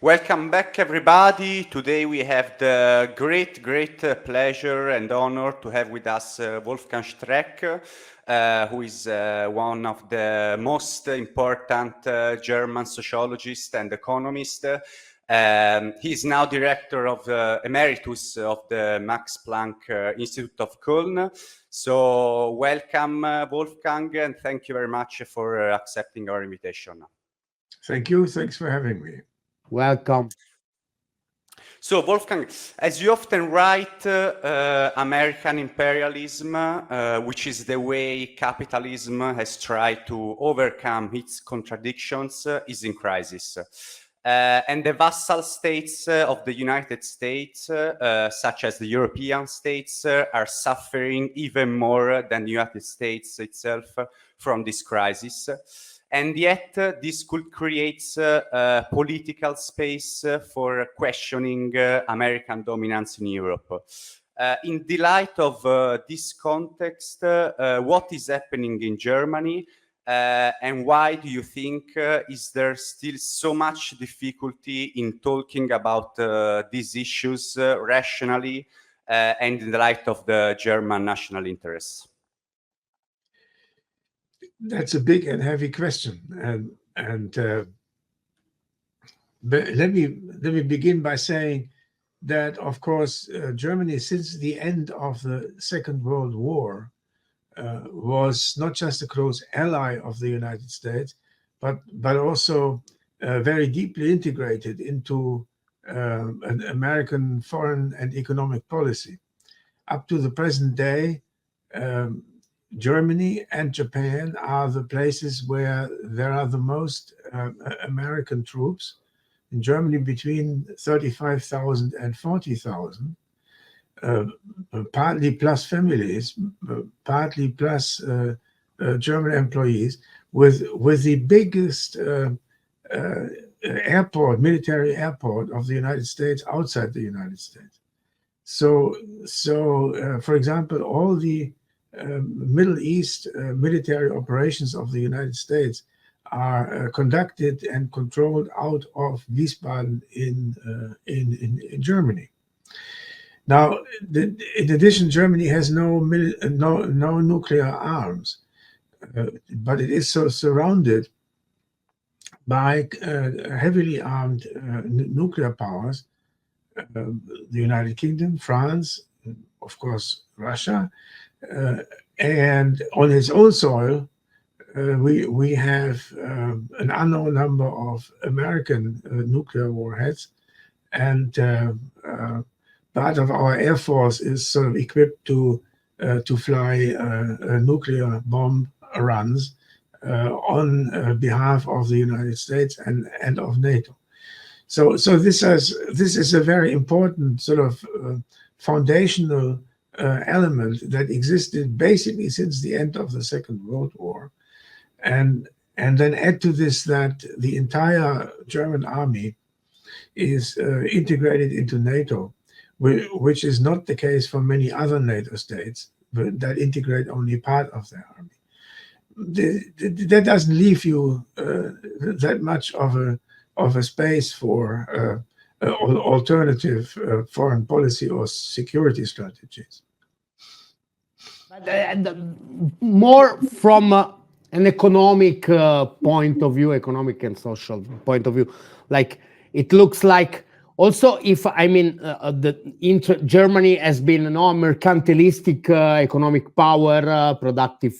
Welcome back, everybody. Today we have the great pleasure and honor to have with us Wolfgang Streeck, who is one of the most important German sociologists and economists. He is now director of emeritus of the Max Planck Institute of Köln. So welcome, Wolfgang, and thank you very much for accepting our invitation. Thank you. Thanks for having me. Welcome. So, Wolfgang, as you often write, American imperialism, which is the way capitalism has tried to overcome its contradictions, is in crisis. And the vassal states of the United States, such as the European states, are suffering even more than the United States itself from this crisis. And yet, this could create political space for questioning American dominance in Europe. In the light of this context, what is happening in Germany, and why do you think is there still so much difficulty in talking about these issues rationally and in the light of the German national interests? That's a big and heavy question, but let me begin by saying that, of course, Germany, since the end of the Second World War, was not just a close ally of the United States, but also very deeply integrated into an American foreign and economic policy. Up to the present day, Germany and Japan are the places where there are the most American troops. In Germany, between 35,000 and 40,000, partly plus families, partly plus German employees, with the biggest airport, military airport of the United States outside the United States. So for example, all the Middle East military operations of the United States are conducted and controlled out of Wiesbaden in Germany. Now, in addition, Germany has no nuclear arms, but it is so surrounded by heavily armed nuclear powers: the United Kingdom, France, of course, Russia. And on its own soil, we have an unknown number of American nuclear warheads, and part of our Air Force is sort of equipped to fly nuclear bomb runs on behalf of the United States and of NATO. So this is a very important sort of foundational element that existed basically since the end of the Second World War, and then add to this that the entire German army is integrated into NATO, which is not the case for many other NATO states that integrate only part of their army. That doesn't leave you that much of a space for alternative foreign policy or security strategies. But more from an economic point of view, economic and social point of view, like it looks like also, if I mean, Germany has been a mercantilistic economic power, productive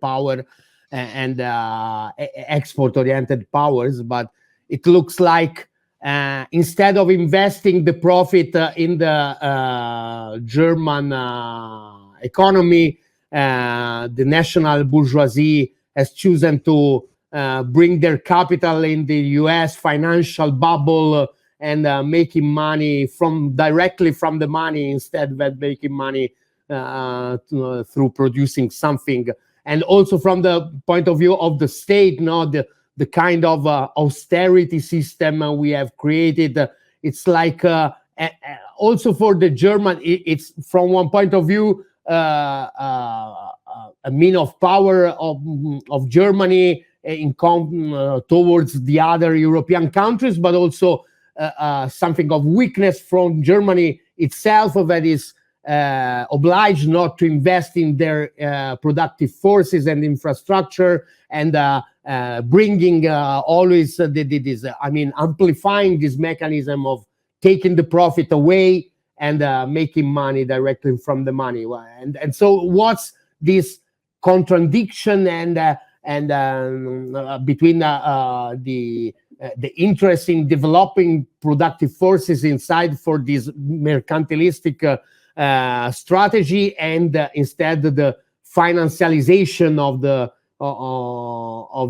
power, and export-oriented powers, but it looks like instead of investing the profit in the German economy, the national bourgeoisie has chosen to bring their capital in the US financial bubble and making money directly from the money instead of making money through producing something. And also from the point of view of the state, the kind of austerity system we have created, it's like also for the German, it's from one point of view a mean of power of Germany towards the other European countries, but also something of weakness from Germany itself, that is obliged not to invest in their productive forces and infrastructure, and bringing always this, amplifying this mechanism of taking the profit away and making money directly from the money. And so what's this contradiction between the interest in developing productive forces inside for this mercantilistic strategy, and instead the financialization of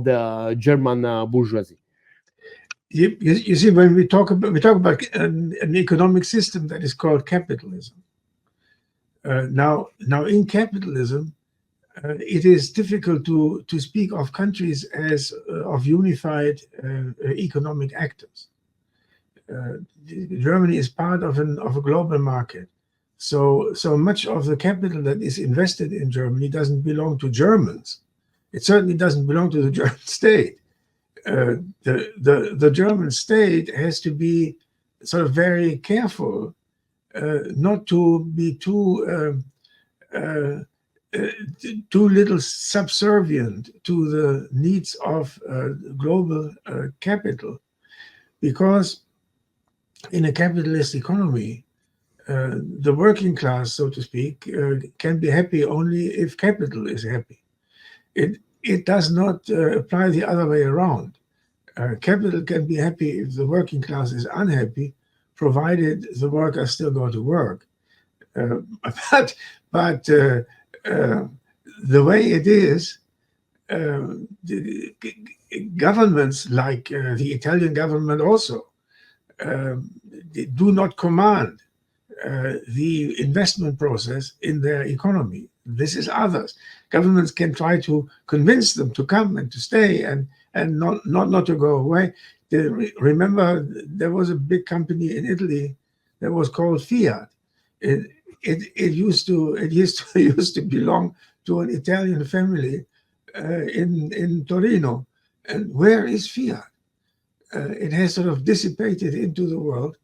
the German bourgeoisie? You see, when we talk about an economic system that is called capitalism. Now in capitalism, it is difficult to speak of countries as of unified economic actors. Germany is part of a global market, so much of the capital that is invested in Germany doesn't belong to Germans. It certainly doesn't belong to the German state. The German state has to be sort of very careful not to be too little subservient to the needs of global capital, because in a capitalist economy, the working class, so to speak, can be happy only if capital is happy. It does not apply the other way around. Capital can be happy if the working class is unhappy, provided the workers still go to work. But the way it is, the governments like the Italian government also do not command the investment process in their economy. This is others. Governments can try to convince them to come and to stay and not to go away. Remember, there was a big company in Italy that was called Fiat. It used to belong to an Italian family in Torino. And where is Fiat? It has sort of dissipated into the world,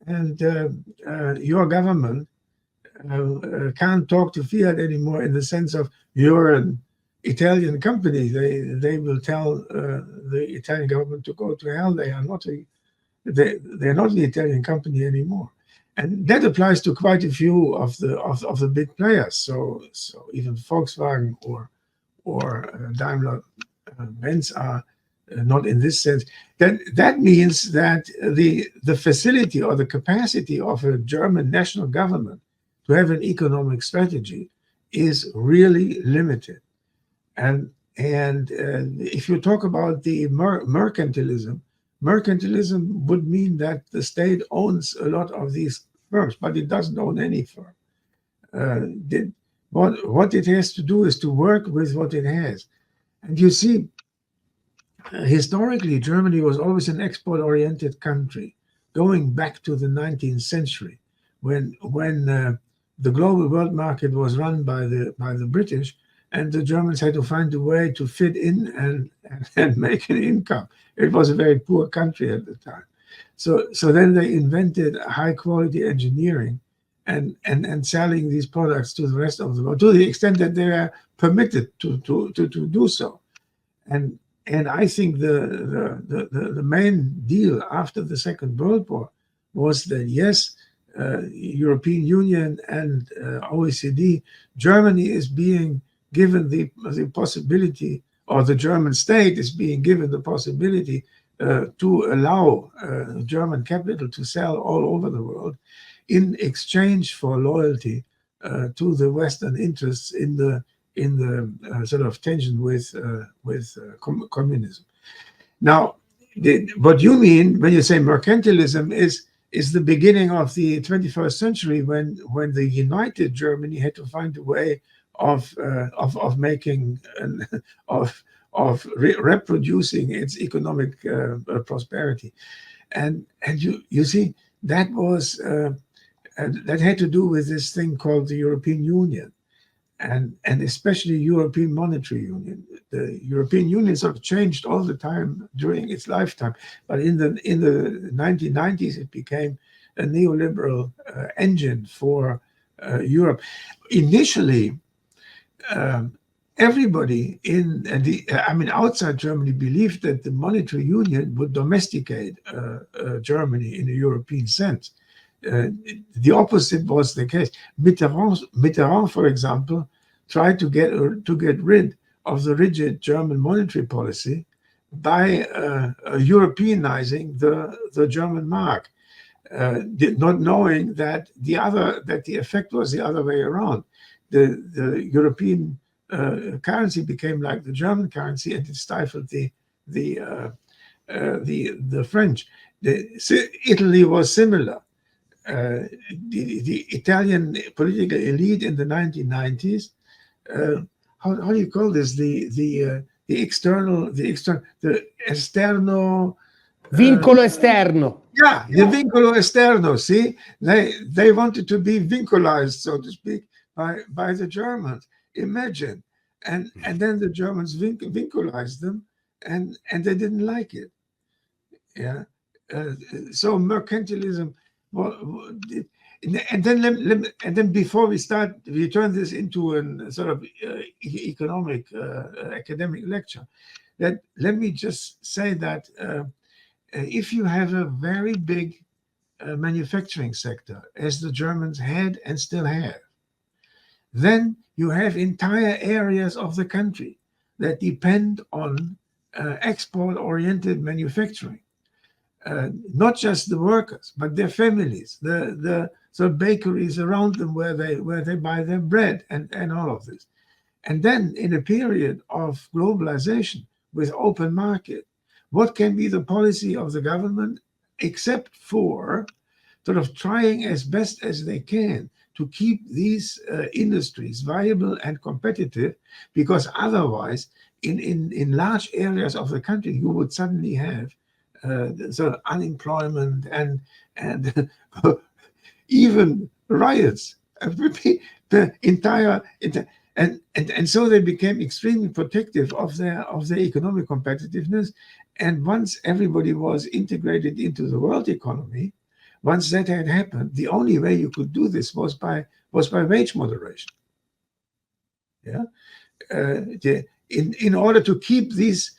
and your government can't talk to Fiat anymore in the sense of you're an Italian company. They will tell the Italian government to go to hell. They're not the Italian company anymore. And that applies to quite a few of the big players. So even Volkswagen or Daimler Benz are not in this sense. That means that the facility or the capacity of a German national government to have an economic strategy is really limited. And if you talk about the mercantilism would mean that the state owns a lot of these firms, but it doesn't own any firm. What it has to do is to work with what it has. And you see, historically, Germany was always an export-oriented country, going back to the 19th century, when the global world market was run by the British, and the Germans had to find a way to fit in and make an income. It was a very poor country at the time. So then they invented high-quality engineering and selling these products to the rest of the world, to the extent that they are permitted to do so. And I think the main deal after the Second World War was that, yes, European Union and OECD, Germany is being given the possibility, or the German state is being given the possibility to allow German capital to sell all over the world in exchange for loyalty to the Western interests in the sort of tension with communism. Now, what you mean when you say mercantilism is the beginning of the 21st century, when the united Germany had to find a way of making reproducing its economic prosperity, and you see that was that had to do with this thing called the European Union. and especially European Monetary Union. The European Union sort of changed all the time during its lifetime, but in the 1990s it became a neoliberal engine for Europe. Initially, everybody outside Germany believed that the monetary union would domesticate Germany in a European sense. The opposite was the case. Mitterrand, for example, tried to get rid of the rigid German monetary policy by Europeanizing the German mark, not knowing that the effect was the other way around. The European currency became like the German currency, and it stifled the French. Italy was similar. The Italian political elite in the 1990s, how do you call this? The esterno vincolo esterno. Yeah, the vincolo esterno. See, they wanted to be vinculized, so to speak, by the Germans. Imagine, and then the Germans vinculized them, and they didn't like it. Yeah, so mercantilism. Well, and then before we turn this into a sort of economic academic lecture. Let me just say that if you have a very big manufacturing sector, as the Germans had and still have, then you have entire areas of the country that depend on export-oriented manufacturing. Not just the workers, but their families, the bakeries around them where they buy their bread and all of this. And then in a period of globalization with open market, what can be the policy of the government except for sort of trying as best as they can to keep these industries viable and competitive, because otherwise in large areas of the country you would suddenly have sort of unemployment and even riots. The entire and so they became extremely protective of their economic competitiveness. And once everybody was integrated into the world economy, once that had happened, the only way you could do this was by wage moderation. Yeah, in order to keep these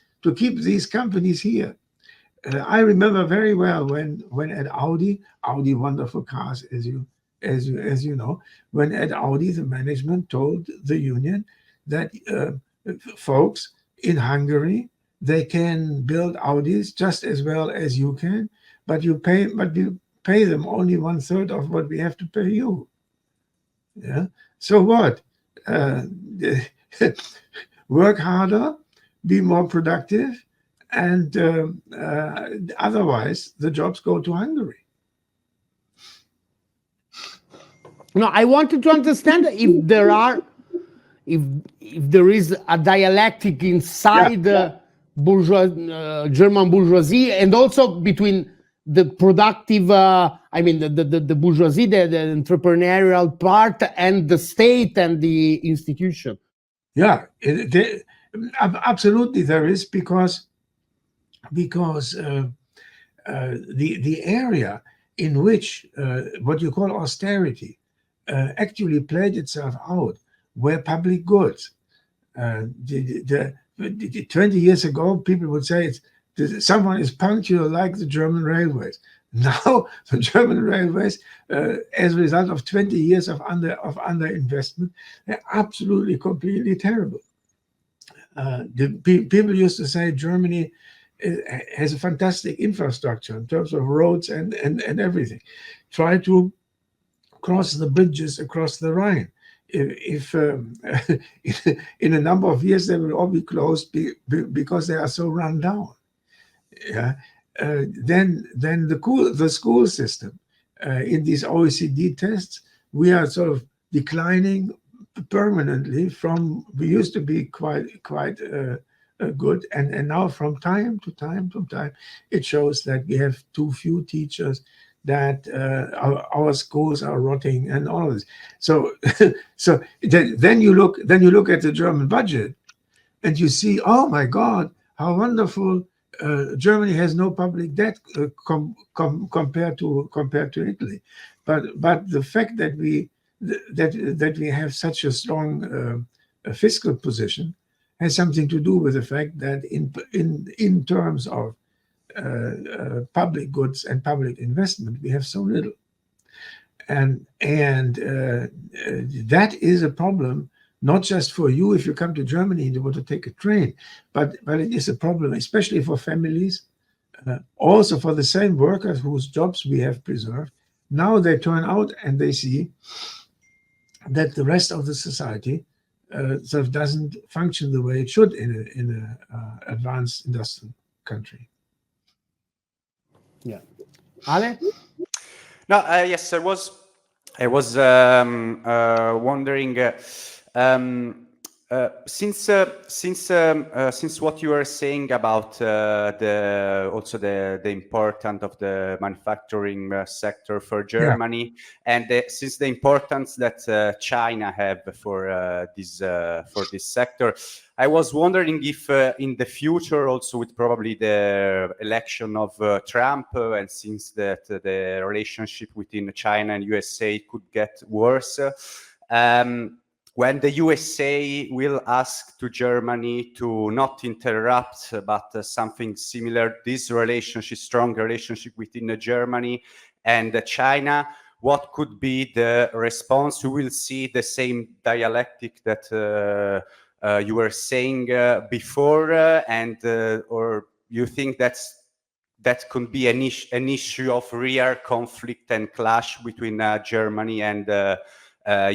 companies here. I remember very well when at Audi, wonderful cars, as you know, when at Audi the management told the union that folks in Hungary, they can build Audis just as well as you can, but you pay them only 1/3 of what we have to pay you. Yeah. So what? Work harder, be more productive. And otherwise, the jobs go to Hungary. No, I wanted to understand if there is a dialectic inside the German bourgeoisie, and also between the productive, the bourgeoisie, the entrepreneurial part, and the state and the institution. Yeah, absolutely there is, because the area in which what you call austerity actually played itself out were public goods. 20 years ago, people would say someone is punctual like the German railways. Now the German railways, as a result of 20 years of underinvestment, they're absolutely completely terrible. People used to say Germany has a fantastic infrastructure in terms of roads and everything. Try to cross the bridges across the Rhine. If in a number of years they will all be closed because they are so run down. Yeah. Then the school system in these OECD tests, we are sort of declining permanently from, we used to be quite good, and now from time to time it shows that we have too few teachers, that our schools are rotting and all of this. So, then you look at the German budget, and you see, oh my God, how wonderful! Germany has no public debt compared to Italy, but the fact that we have such a strong fiscal position has something to do with the fact that in terms of public goods and public investment, we have so little, and that is a problem, not just for you if you come to Germany and you want to take a train, but it is a problem, especially for families, also for the same workers whose jobs we have preserved. Now they turn out and they see that the rest of the society sort of doesn't function the way it should in a advanced industrial country. Yeah. Ale? No, yes, I was wondering, since what you were saying about the importance of the manufacturing sector for Germany, and since the importance that China have for this sector, I was wondering if in the future, also with probably the election of Trump, and since that the relationship between China and USA could get worse, when the USA will ask to Germany to not interrupt, but something similar, this relationship, strong relationship within Germany and China, what could be the response? We will see the same dialectic that you were saying before, or you think that could be an issue of real conflict and clash between Germany and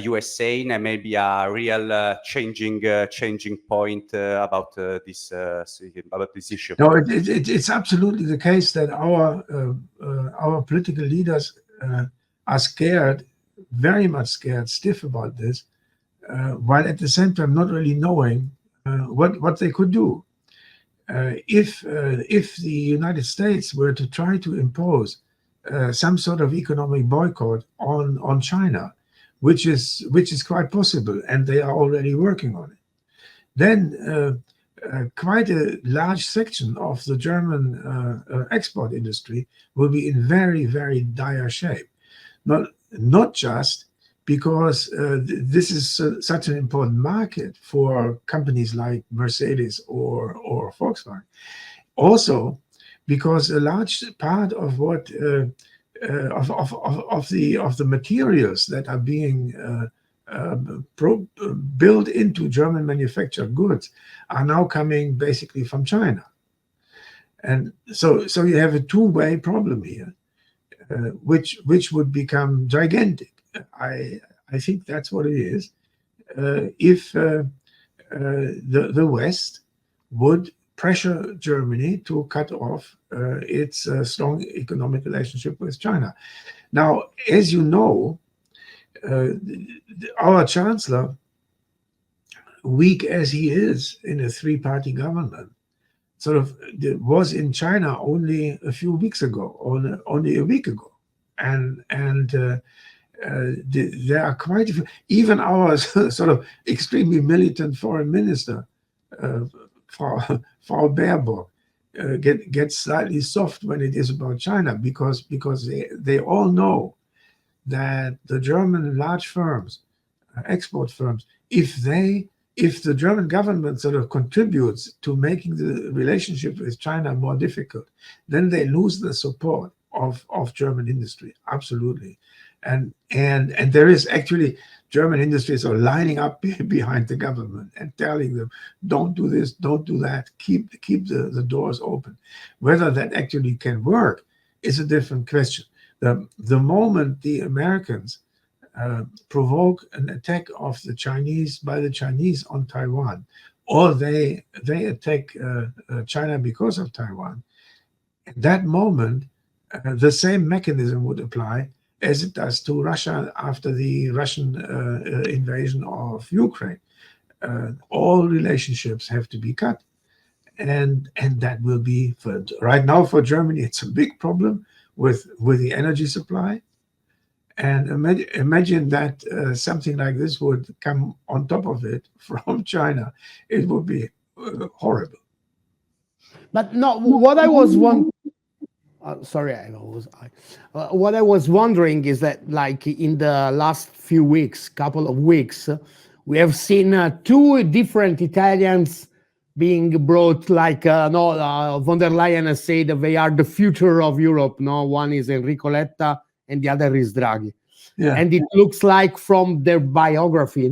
USA, and maybe a real changing point about this issue. No, it's absolutely the case that our political leaders are scared, very much scared, stiff about this, while at the same time not really knowing what they could do. If the United States were to try to impose some sort of economic boycott on China, which is quite possible, and they are already working on it, then quite a large section of the German export industry will be in very, very dire shape. Not just because this is such an important market for companies like Mercedes or Volkswagen, also because a large part of what of the materials that are being built into German manufactured goods are now coming basically from China, and so you have a two-way problem here, which would become gigantic. I think that's what it is. If the West would pressure Germany to cut off its strong economic relationship with China. Now, as you know, our chancellor, weak as he is in a three-party government, sort of was in China only a few weeks ago, only a week ago, and there are quite a few, even our sort of extremely militant foreign minister, Frau Baerbock, gets slightly soft when it is about China, because they all know that the German large firms, export firms, if the German government sort of contributes to making the relationship with China more difficult, then they lose the support of German industry. Absolutely. And there is actually German industries are lining up behind the government and telling them, don't do this, don't do that, keep the doors open. Whether that actually can work is a different question. The moment the Americans provoke an attack of by the Chinese on Taiwan, or they attack China because of Taiwan, at that moment the same mechanism would apply as it does to Russia after the Russian invasion of Ukraine. All relationships have to be cut, and that will be right now for Germany. It's a big problem. with the energy supply. And imagine that something like this would come on top of it from China. It would be horrible. But no, what I was wondering, what I was wondering is that, like, in the last few weeks, couple of weeks, we have seen two different Italians being brought, like, von der Leyen has said that they are the future of Europe. No, one is Enrico Letta and the other is Draghi. Yeah. And it looks like from their biography,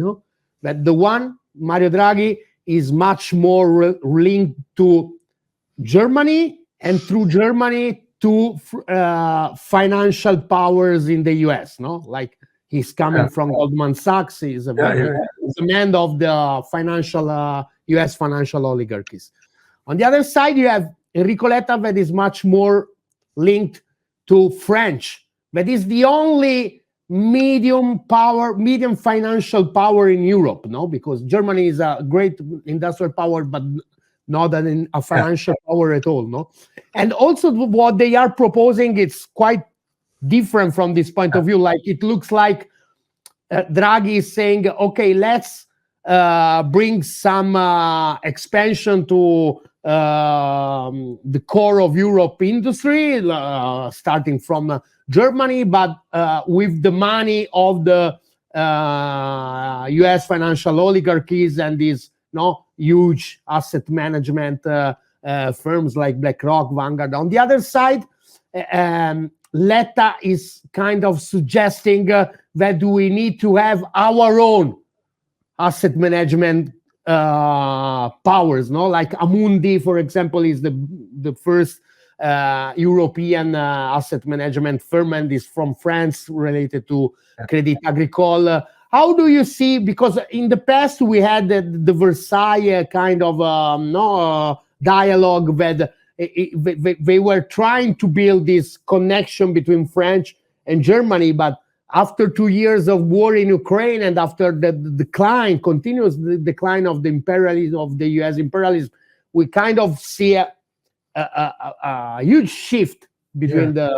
that the one, Mario Draghi, is much more linked to Germany, and through Germany to financial powers in the US, like he's coming from Goldman Sachs. He's a man of the financial US financial oligarchies. On the other side, you have Enrico Letta, that is much more linked to French, that is the only medium financial power in Europe, because Germany is a great industrial power, but not a financial power at all, And also what they are proposing, it's quite different from this point of view. Like, it looks like Draghi is saying, okay, let's bring some expansion to the core of Europe industry, starting from Germany, but with the money of the US financial oligarchies and these huge asset management firms like BlackRock, Vanguard. On the other side, Letta is kind of suggesting that we need to have our own asset management powers, like Amundi, for example, is the first European asset management firm, and is from France, related to Crédit Agricole. How do you see, because in the past we had the Versailles kind of dialogue, that they were trying to build this connection between French and Germany, but after 2 years of war in Ukraine, and after the continuous decline of the imperialism, of the US imperialism, we kind of see a huge shift between the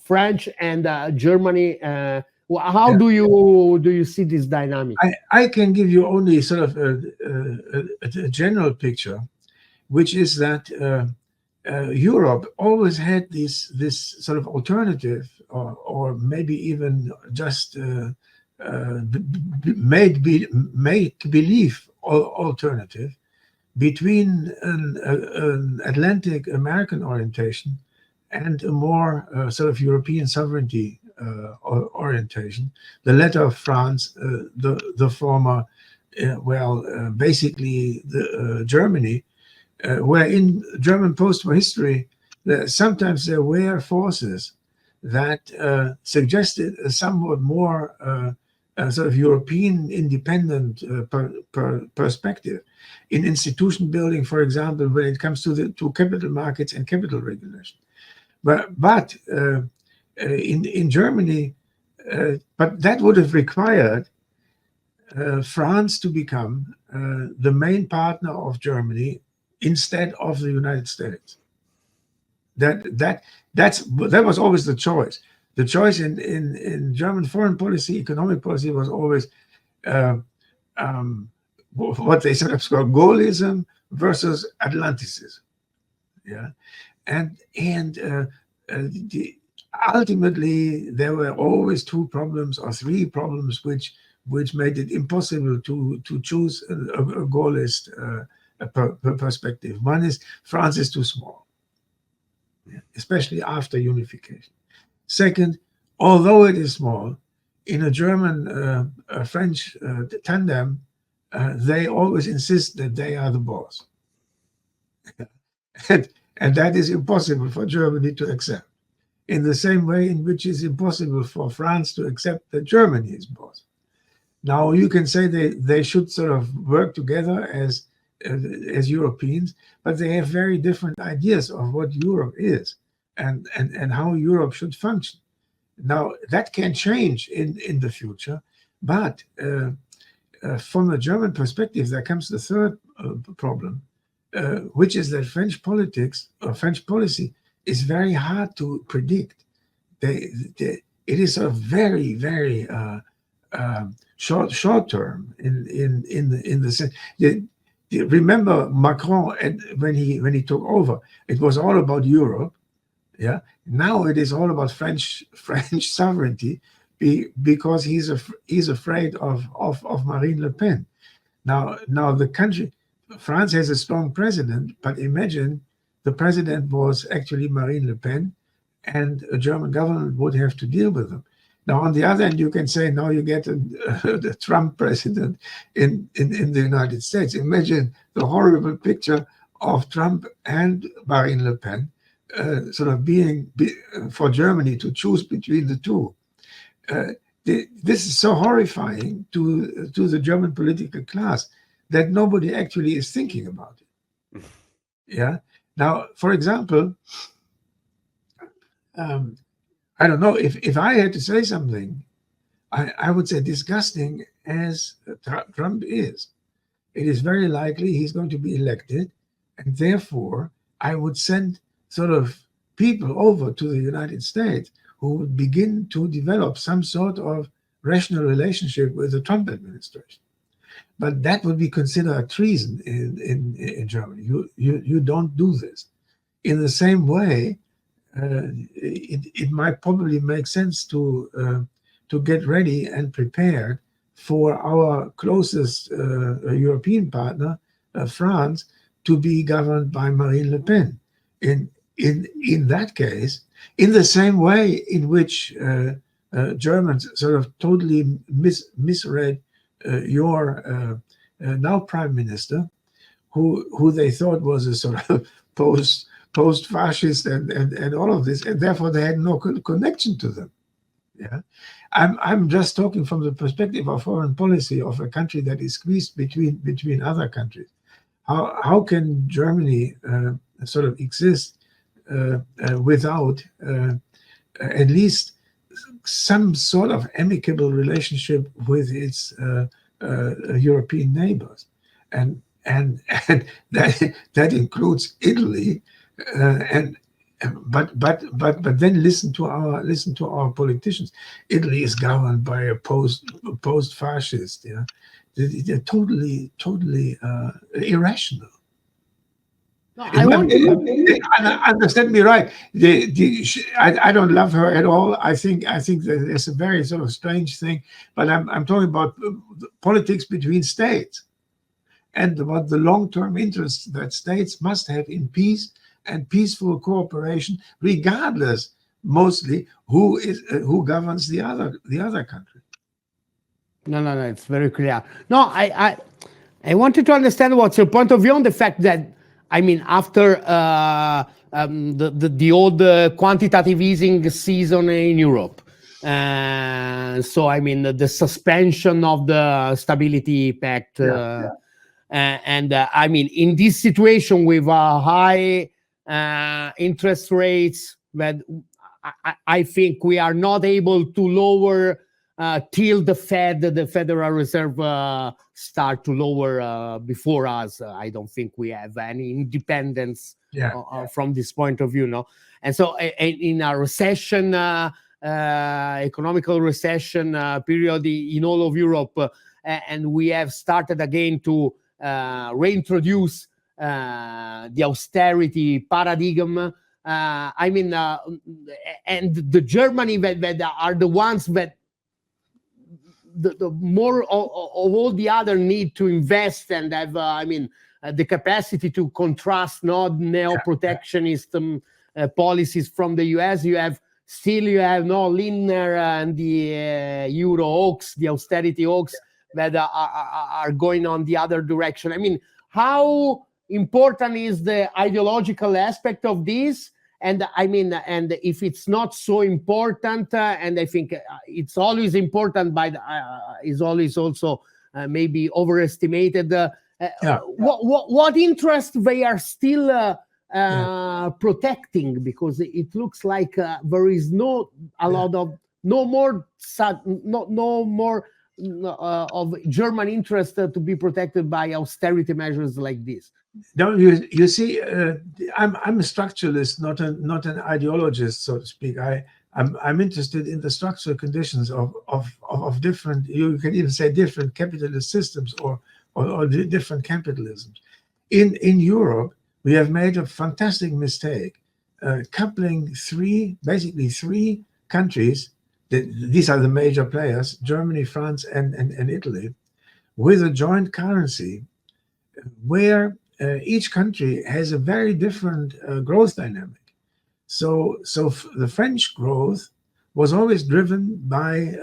French and Germany. How do you see this dynamic? I can give you only sort of a general picture, which is that Europe always had this sort of alternative, or maybe even just make believe alternative between an Atlantic American orientation and a more sort of European sovereignty orientation. The latter of France, the former, basically Germany, where in German post-war history, sometimes there were forces that suggested a somewhat more sort of European independent perspective in institution building, for example, when it comes to capital markets and capital regulation. But in Germany, but that would have required France to become the main partner of Germany instead of the United States. That was always the choice. The choice in German foreign policy, economic policy, was always what they sometimes call Gaullism versus Atlanticism. And ultimately there were always two problems or three problems which made it impossible to choose a Gaullist perspective. One is France is too small, especially after unification. Second, although it is small, in a German-French tandem, they always insist that they are the boss. And that is impossible for Germany to accept, in the same way in which it's impossible for France to accept that Germany is boss. Now, you can say they should sort of work together as Europeans, but they have very different ideas of what Europe is and how Europe should function. Now, that can change in the future, but from a German perspective, there comes the third problem, which is that French politics or French policy is very hard to predict. it is sort of very, very short term in the sense. Remember Macron when he took over, it was all about Europe. Yeah. Now it is all about French sovereignty, because he's afraid of Marine Le Pen. Now the country, France has a strong president, but imagine the president was actually Marine Le Pen, and a German government would have to deal with them. Now, on the other hand, you can say now you get the Trump president in the United States. Imagine the horrible picture of Trump and Marine Le Pen, sort of being for Germany to choose between the two. This is so horrifying to the German political class that nobody actually is thinking about it. Yeah. Now, for example, I don't know, if I had to say something, I would say, disgusting as Trump is, it is very likely he's going to be elected, and therefore I would send sort of people over to the United States who would begin to develop some sort of rational relationship with the Trump administration. But that would be considered a treason in Germany. You don't do this. In the same way, it might probably make sense to get ready and prepared for our closest European partner, France, to be governed by Marine Le Pen. In that case, in the same way in which Germans sort of totally misread your now prime minister, who they thought was a sort of post-fascist and all of this, and therefore they had no connection to them. Yeah, I'm just talking from the perspective of foreign policy of a country that is squeezed between other countries. How can Germany sort of exist without at least some sort of amicable relationship with its European neighbors, and that includes Italy, but then listen to our politicians. Italy is governed by a post-fascist. Yeah, they're totally irrational. No, understand me right. I don't love her at all. I think that it's a very sort of strange thing. But I'm talking about politics between states, and about the long-term interests that states must have in peace and peaceful cooperation, regardless, mostly, who governs the other country. No, it's very clear. No, I wanted to understand what's your point of view on the fact that, I mean, after the old quantitative easing season in Europe, so I mean the suspension of the stability pact, and I mean, in this situation with high interest rates, that I think we are not able to lower till the Federal Reserve start to lower before us. I don't think we have any independence from this point of view, no? And so in a recession, economical recession period in all of Europe, and we have started again to reintroduce the austerity paradigm. I mean, and the Germany that are the ones that the more of all the other need to invest and have, I mean, the capacity to contrast not neo-protectionist policies from the US. You have no Lindner and the Euro hawks, the austerity hawks that are going on the other direction. I mean, how important is the ideological aspect of this? And I mean, and if it's not so important, and I think it's always important, but is always also maybe overestimated. What interest they are still protecting? Because it looks like there is no more of German interest to be protected by austerity measures like this. No, you see, I'm a structuralist, not an ideologist, so to speak. I I'm interested in the structural conditions of different, you can even say different capitalist systems or different capitalisms. In Europe, we have made a fantastic mistake, coupling basically three countries, these are the major players, Germany, France, and Italy, with a joint currency where each country has a very different growth dynamic. So the French growth was always driven by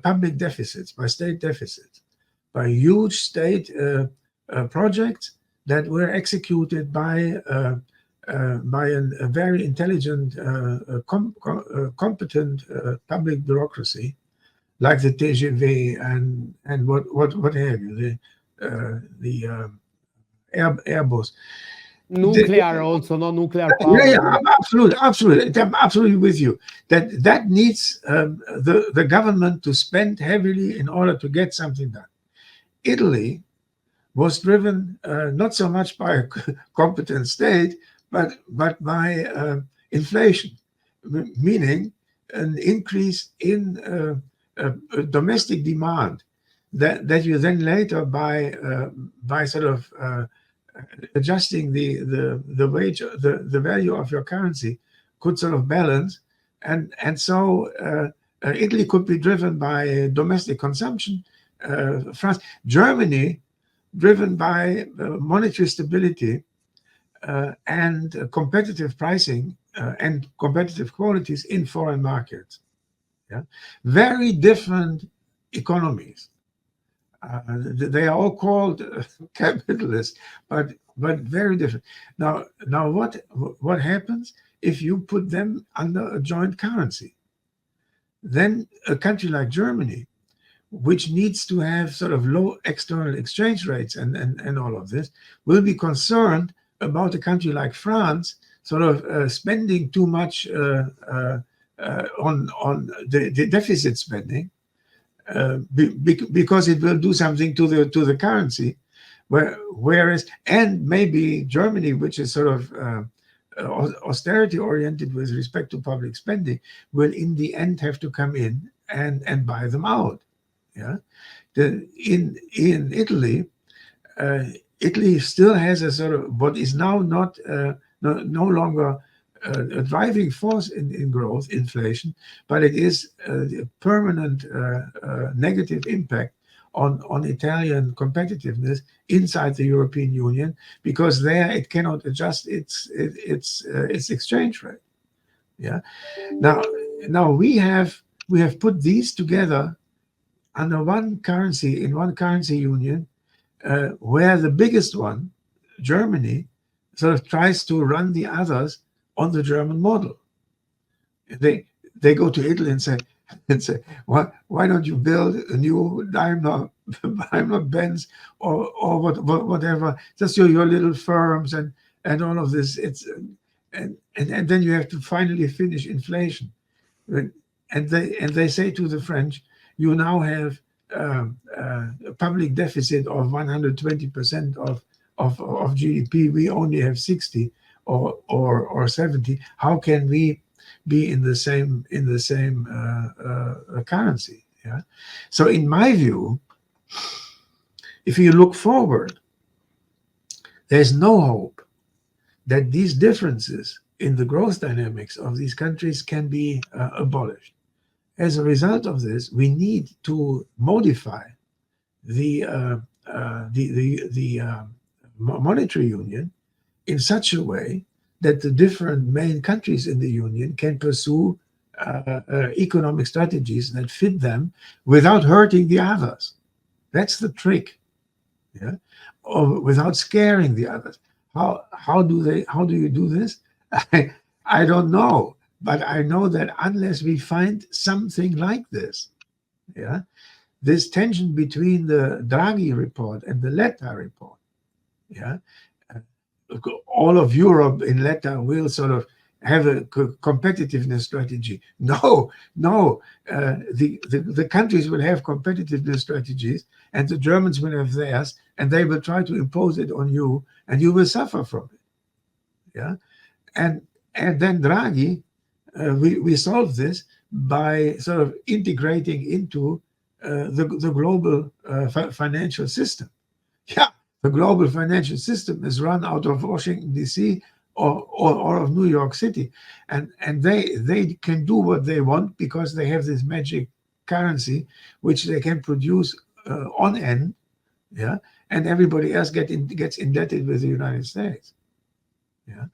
public deficits, by state deficits, by huge state projects that were executed by a very intelligent, competent public bureaucracy, like the TGV and what have you, the Airbus. Nuclear also, no nuclear power. Yeah, I'm absolutely with you. That needs the government to spend heavily in order to get something done. Italy was driven not so much by a competent state, but by inflation, meaning an increase in domestic demand that you then later by sort of adjusting the wage, the value of your currency could sort of balance, and so Italy could be driven by domestic consumption. France, Germany, driven by monetary stability and competitive pricing and competitive qualities in foreign markets. Yeah, very different economies. They are all called capitalists, but very different. Now what happens if you put them under a joint currency? Then a country like Germany, which needs to have sort of low external exchange rates and all of this, will be concerned about a country like France sort of spending too much on the deficit spending. Because it will do something to the currency, whereas and maybe Germany, which is sort of austerity oriented with respect to public spending, will in the end have to come in and buy them out. Yeah, in Italy, Italy still has a sort of what is now no longer a driving force in growth, inflation, but it is a permanent negative impact on Italian competitiveness inside the European Union, because there it cannot adjust its exchange rate. Yeah. Now we have put these together under one currency in one currency union, where the biggest one, Germany, sort of tries to run the others on the German model. They go to Italy and say, why don't you build a new Daimler Benz or whatever, just your little firms and all of this. And then you have to finally finish inflation. And they say to the French, you now have a public deficit of 120% of GDP. We only have 60 or 70. How can we be in the same currency? Yeah. So in my view, if you look forward, there's no hope that these differences in the growth dynamics of these countries can be abolished. As a result of this, we need to modify the monetary union in such a way that the different main countries in the union can pursue economic strategies that fit them without hurting the others. That's the trick. Yeah, or without scaring the others. How do you do this? I don't know, but I know that unless we find something like this, yeah, this tension between the Draghi report and the Letta report, yeah, all of Europe in Letta will sort of have a competitiveness strategy. No, the countries will have competitiveness strategies, and the Germans will have theirs, and they will try to impose it on you, and you will suffer from it. Yeah, and then Draghi we solve this by sort of integrating into the global financial system. Yeah, the global financial system is run out of Washington, D.C. or of New York City. And they can do what they want because they have this magic currency, which they can produce on end, yeah, and everybody else gets indebted with the United States. Yeah.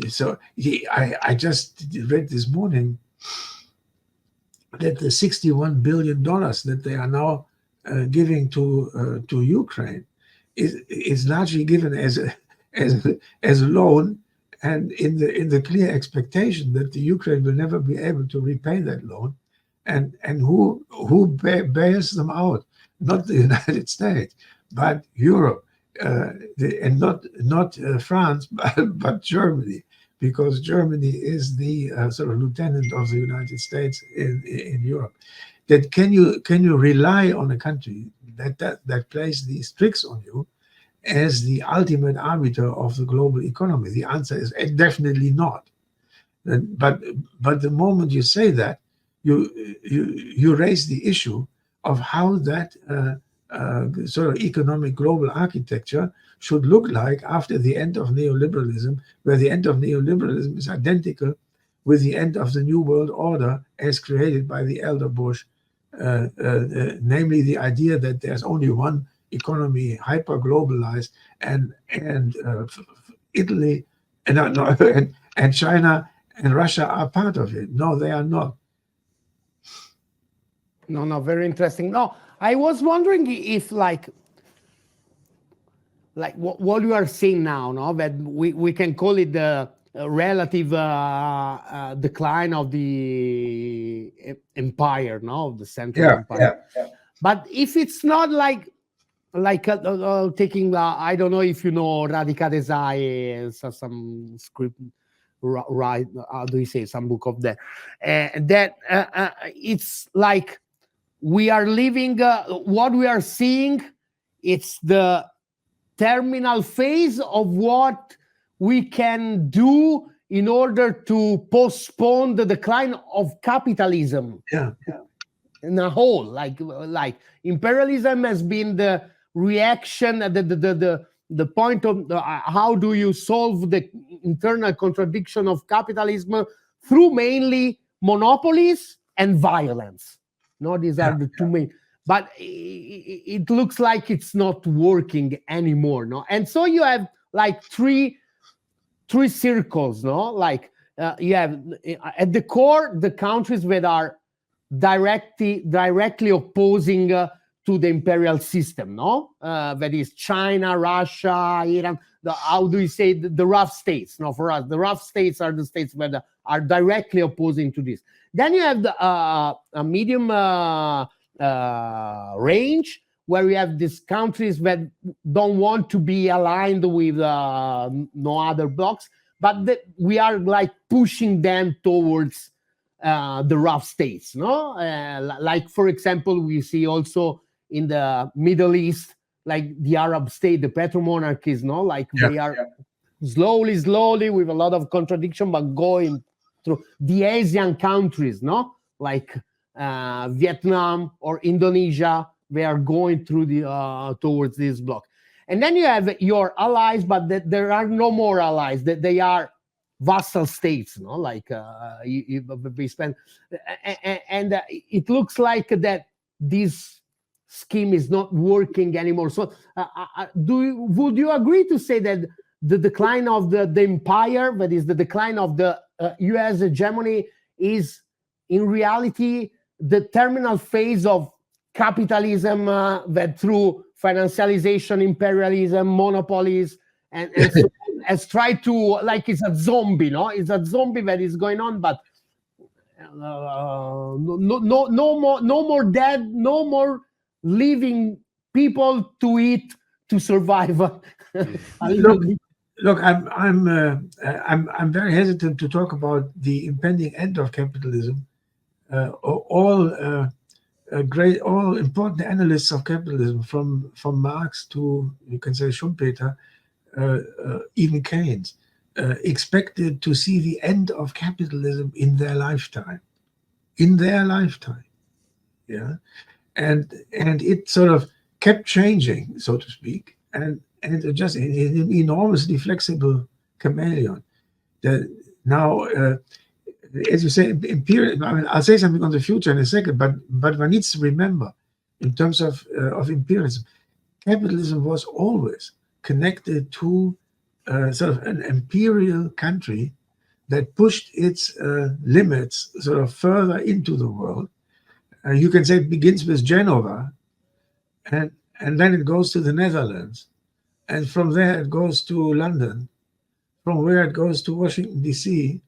So I just read this morning that the $61 billion that they are now giving to Ukraine is largely given as a loan, and in the clear expectation that the Ukraine will never be able to repay that loan, and who bails them out? Not the United States, but Europe, and not France, but Germany, because Germany is the sort of lieutenant of the United States in Europe. That can you rely on a country that plays these tricks on you as the ultimate arbiter of the global economy? The answer is definitely not. But the moment you say that, you raise the issue of how that sort of economic global architecture should look like after the end of neoliberalism, where the end of neoliberalism is identical with the end of the New World Order as created by the elder Bush, namely the idea that there's only one economy, hyper-globalized, and Italy and China and Russia are part of it. No, they are not. No, very interesting. No, I was wondering if like what you are seeing now, no, that we can call it the relative decline of the empire, no, of the Central Empire. Yeah. But if it's not like taking, I don't know if you know Radhika Desai, some script, right? How do you say, some book of that? That it's like we are living. What we are seeing, it's the terminal phase of what we can do in order to postpone the decline of capitalism. Yeah. In a whole, like imperialism has been the reaction, the point of how do you solve the internal contradiction of capitalism through mainly monopolies and violence. No, these are the two main. But it looks like it's not working anymore, no. And so you have like three circles, no. Like you have at the core the countries that are directly opposing to the imperial system, no? That is China, Russia, Iran. How do you say the rough states? No, for us, the rough states are the states that are directly opposing to this. Then you have a medium range where we have these countries that don't want to be aligned with no other blocks, but we are like pushing them towards the rough states, no? Like, for example, we see also in the Middle East, like the Arab state, the petromonarchies, no? Like they are slowly with a lot of contradiction, but going through the Asian countries, no? Like Vietnam or Indonesia, they are going through the towards this block. And then you have your allies, but there are no more allies. That they are vassal states, no, like we spend, and it looks like that this scheme is not working anymore. So, would you agree to say that the decline of the empire, that is the decline of the U.S. hegemony, is in reality the terminal phase of capitalism that through financialization, imperialism, monopolies, and so has tried to, like, it's a zombie, no? It's a zombie that is going on, but no more dead, no more living people to eat to survive. Look, I'm very hesitant to talk about the impending end of capitalism. All important analysts of capitalism, from Marx to, you can say, Schumpeter, even Keynes, expected to see the end of capitalism in their lifetime. In their lifetime, yeah, and it sort of kept changing, so to speak, and just an enormously flexible chameleon. That now, as you say, imperial. I mean, I'll say something on the future in a second, but one needs to remember, in terms of imperialism, capitalism was always connected to sort of an imperial country that pushed its limits sort of further into the world. You can say it begins with Genova, and then it goes to the Netherlands, and from there it goes to London, from where it goes to Washington D.C.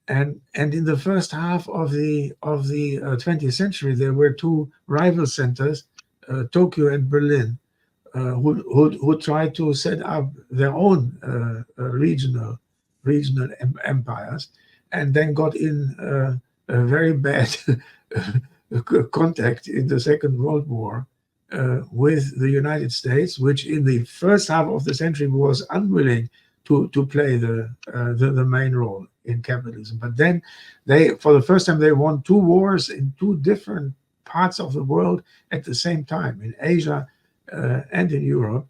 And in the first half of the 20th century, there were two rival centers, Tokyo and Berlin, who tried to set up their own regional empires, and then got in a very bad contact in the Second World War with the United States, which in the first half of the century was unwilling to play the main role in capitalism. But then they, for the first time, they won two wars in two different parts of the world at the same time, in Asia and in Europe,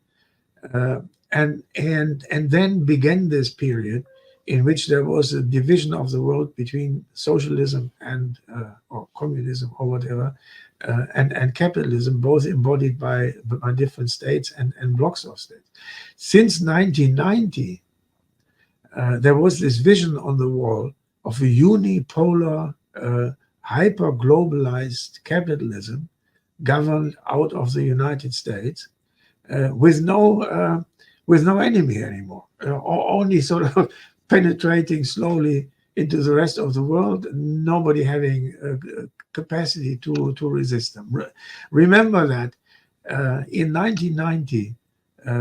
and then began this period in which there was a division of the world between socialism and or communism or whatever, and capitalism, both embodied by different states and blocks of states. Since 1990, there was this vision on the wall of a unipolar, hyper-globalized capitalism governed out of the United States, with no enemy anymore, only sort of penetrating slowly into the rest of the world, nobody having capacity to resist them. Remember that in 1990,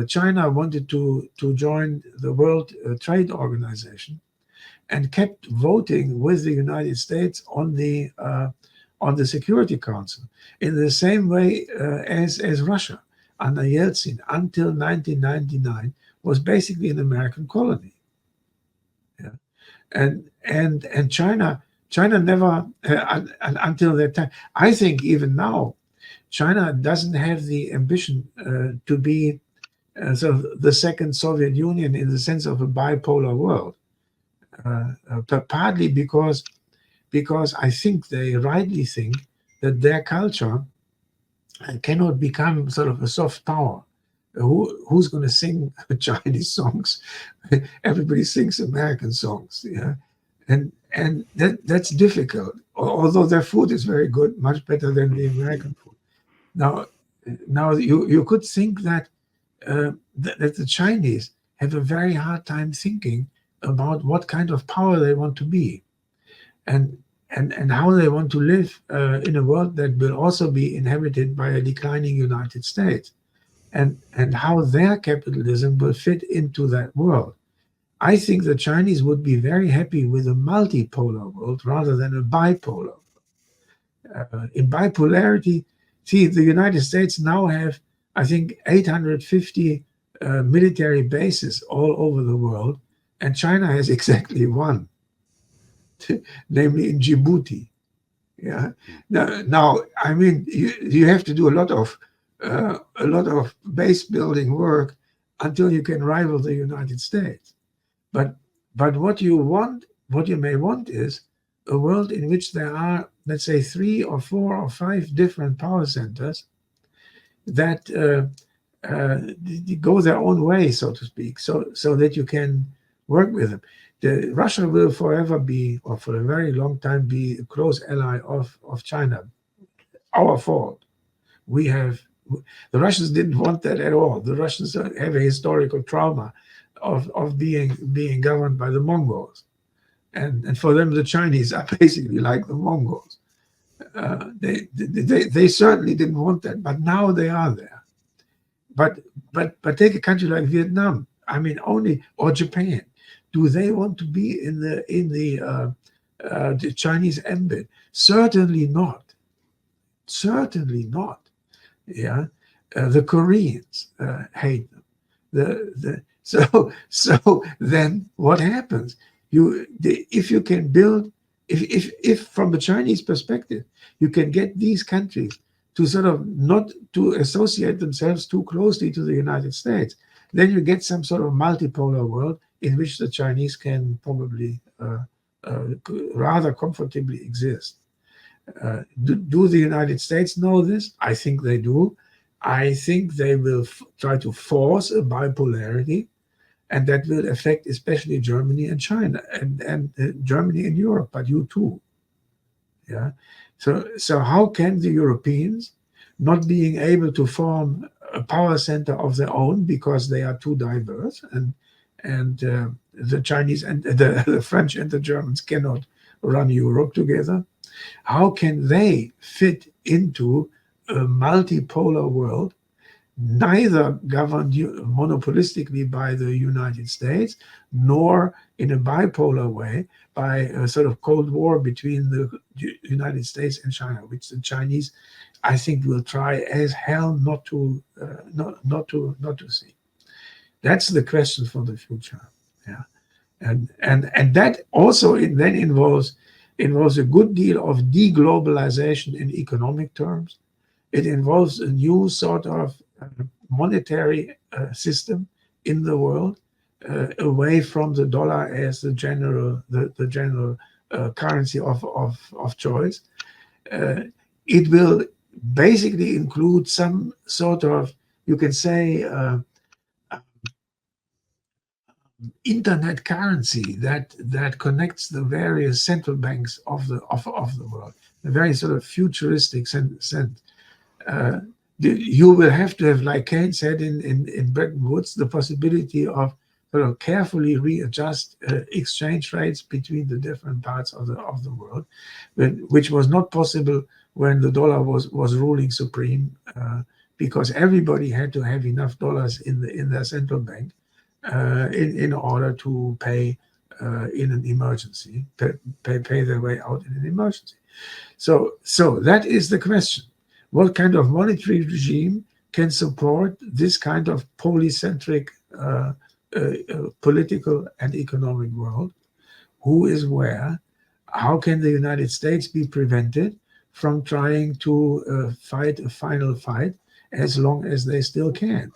China wanted to join the World Trade Organization and kept voting with the United States on the Security Council in the same way as Russia under Yeltsin until 1999 was basically an American colony. Yeah. And China never until that time. I think even now, China doesn't have the ambition to be sort of the second Soviet Union in the sense of a bipolar world, but partly because I think they rightly think that their culture cannot become sort of a soft power. Who's going to sing Chinese songs? Everybody sings American songs, yeah, and that's difficult. Although their food is very good, much better than the American food. Now you could think that that the Chinese have a very hard time thinking about what kind of power they want to be, and how they want to live in a world that will also be inhabited by a declining United States, and how their capitalism will fit into that world. I think the Chinese would be very happy with a multipolar world rather than a bipolar. In bipolarity, see, the United States now have, I think, 850 military bases all over the world, and China has exactly one, namely in Djibouti. Yeah. Now, I mean, you have to do a lot of base building work until you can rival the United States. But what you may want is a world in which there are, let's say, 3 or 4 or 5 different power centers that go their own way, so to speak, so that you can work with them. Russia will forever be, or for a very long time, be a close ally of China. Our fault. The Russians didn't want that at all. The Russians have a historical trauma of being governed by the Mongols, and for them the Chinese are basically like the Mongols. They certainly didn't want that, but now they are there. But take a country like Vietnam, I mean, or Japan. Do they want to be in the Chinese ambit? Certainly not. Certainly not. Yeah, the Koreans hate them. So then what happens? If you can build, if from a Chinese perspective, you can get these countries to sort of not to associate themselves too closely to the United States, then you get some sort of multipolar world in which the Chinese can probably rather comfortably exist. Do the United States know this? I think they do. I think they will try to force a bipolarity, and that will affect especially Germany and China and Germany and Europe, but you too. Yeah. So how can the Europeans, not being able to form a power center of their own because they are too diverse, and the Chinese and the French and the Germans cannot run Europe together, how can they fit into a multipolar world, neither governed monopolistically by the United States, nor in a bipolar way by a sort of Cold War between the United States and China, which the Chinese, I think, will try as hell not to see. That's the question for the future. Yeah, and that also then involves a good deal of deglobalization in economic terms. It involves a new sort of monetary system in the world, away from the dollar as the general currency of choice. It will basically include some sort of, you can say, internet currency that connects the various central banks of the world. A very sort of futuristic sense. You will have to have, like Keynes said in Bretton Woods, the possibility of sort of carefully readjust exchange rates between the different parts of the world, which was not possible when the dollar was ruling supreme, because everybody had to have enough dollars in their central bank in order to pay in an emergency, pay their way out in an emergency. So that is the question. What kind of monetary regime can support this kind of polycentric political and economic world? Who is where? How can the United States be prevented from trying to fight a final fight as long as they still can?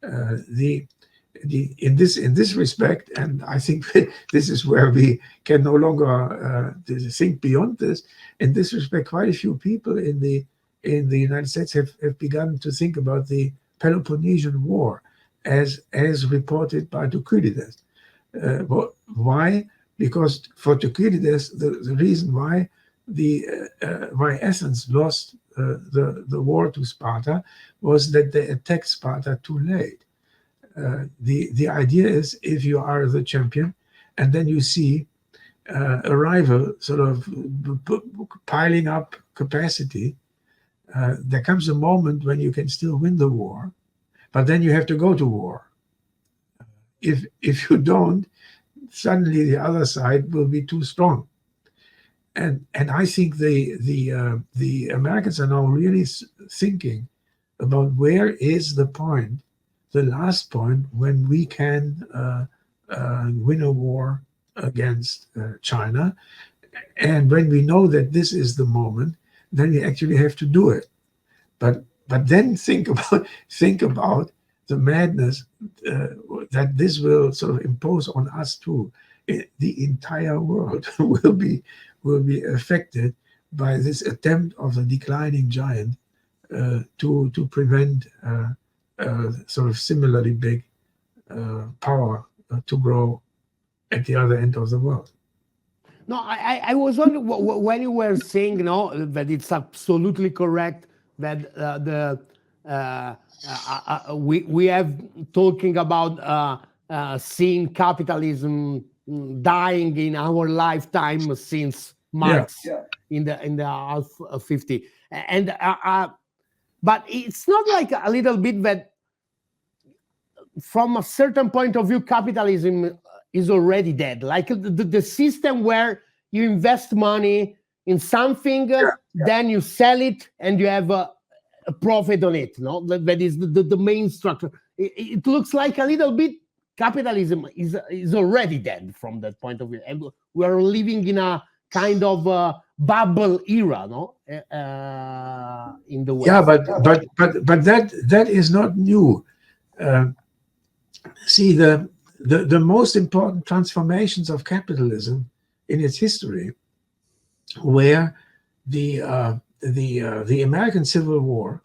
In this respect, and I think this is where we can no longer think beyond this. In this respect, quite a few people in the United States have begun to think about the Peloponnesian War as reported by Thucydides. Why? Because for Thucydides, the reason why Athens lost the war to Sparta was that they attacked Sparta too late. The idea is, if you are the champion and then you see a rival sort of piling up capacity, there comes a moment when you can still win the war, but then you have to go to war. If you don't, suddenly the other side will be too strong. And I think the Americans are now really thinking about where is the point, the last point, when we can win a war against China. And when we know that this is the moment, then we actually have to do it. But then think about the madness that this will sort of impose on us too. The entire world will be affected by this attempt of the declining giant to prevent sort of similarly big power to grow at the other end of the world. No, I was wondering when you were saying, that it's absolutely correct that we have talking about seeing capitalism dying in our lifetime since Marx in the half 50, and but it's not like a little bit that from a certain point of view capitalism is already dead, like the system where you invest money in something, then you sell it and you have a profit on it. That is the main structure. It looks like a little bit capitalism is already dead from that point of view, and we are living in a kind of bubble era, no? In the West. Yeah, but that is not new. See, the most important transformations of capitalism in its history were the American Civil War,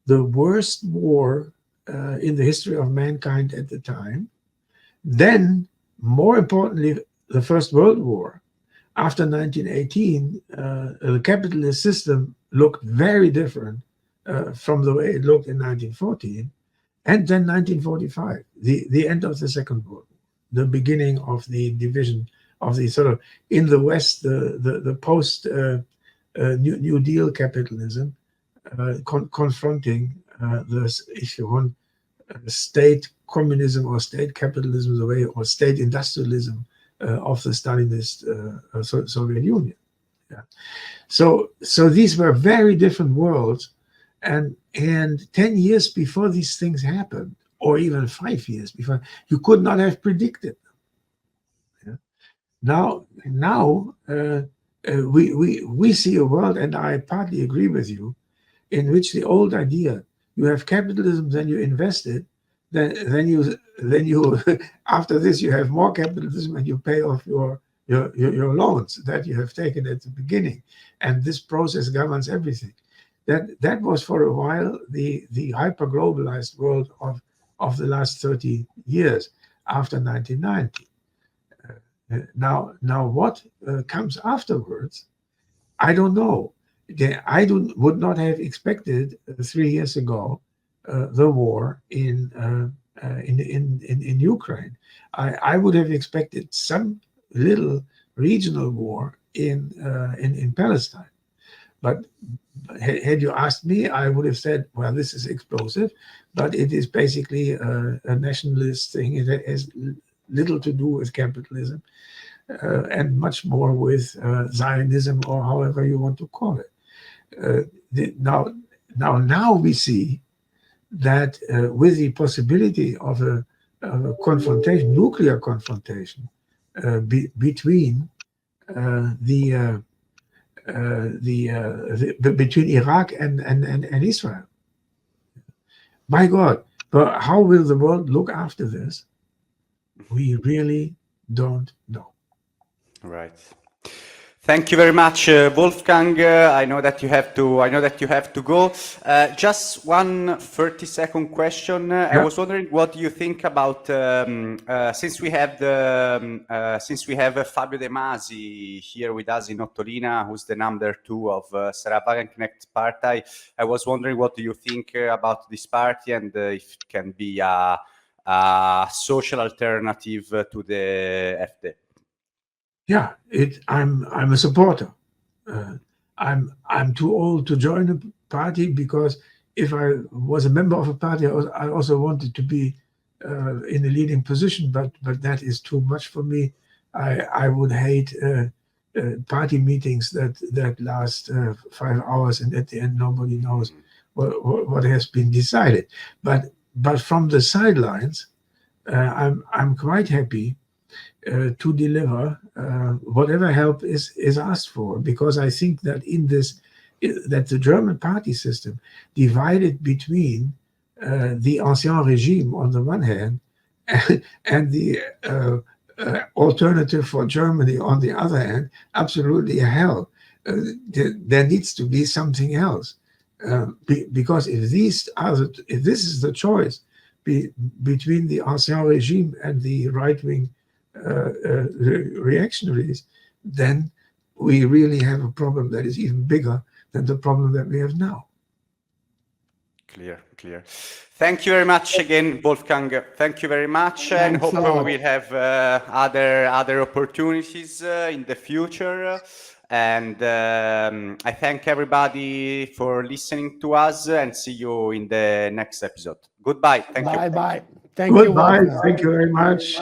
the worst war in the history of mankind at the time. Then, more importantly, the First World War. After 1918, the capitalist system looked very different from the way it looked in 1914. And then 1945, the end of the Second World War, the beginning of the division of the sort of, in the West, the post New Deal capitalism confronting the, if you want, state communism or state capitalism, the way, or state industrialism of the Stalinist Soviet Union. Yeah. So these were very different worlds, and 10 years before these things happened, or even 5 years before, you could not have predicted them. Yeah. Now we see a world, and I partly agree with you, in which the old idea, you have capitalism, then you invest it, then you after this you have more capitalism and you pay off your loans that you have taken at the beginning, and this process governs everything. That was for a while the hyper globalized world of the last 30 years after 1990. Now what comes afterwards, I don't know. I would not have expected 3 years ago the war in Ukraine. I would have expected some little regional war in Palestine. But had you asked me, I would have said, well, this is explosive, but it is basically a nationalist thing. It has little to do with capitalism and much more with Zionism, or however you want to call it. Now we see that with the possibility of a confrontation, nuclear confrontation between between Iraq and Israel. My God, but how will the world look after this? We really don't know. Right. Thank you very much, Wolfgang. I know that you have to go. Just one 30-second question. Yeah. I was wondering, what do you think about since we have Fabio De Masi here with us in Ottolina, who's the number 2 of Sarah Wagenknecht's party. I was wondering, what do you think about this party, and if it can be a social alternative to the FD? Yeah, I'm a supporter. I'm too old to join a party, because if I was a member of a party, I also wanted to be in a leading position, but that is too much for me. I would hate party meetings that last 5 hours, and at the end nobody knows what has been decided. But from the sidelines, I'm quite happy to deliver whatever help is asked for, because I think that that the German party system, divided between the ancien regime on the one hand and the alternative for Germany on the other hand, absolutely hell. There needs to be something else, because if this is the choice between the ancien regime and the right-wing reactionaries, then we really have a problem that is even bigger than the problem that we have now. Clear. Thank you very much again, Wolfgang. Thank you very much, and hope we will have other opportunities in the future. And I thank everybody for listening to us, and see you in the next episode. Goodbye. Thank you. Bye. Thank you. Goodbye. Thank you very much.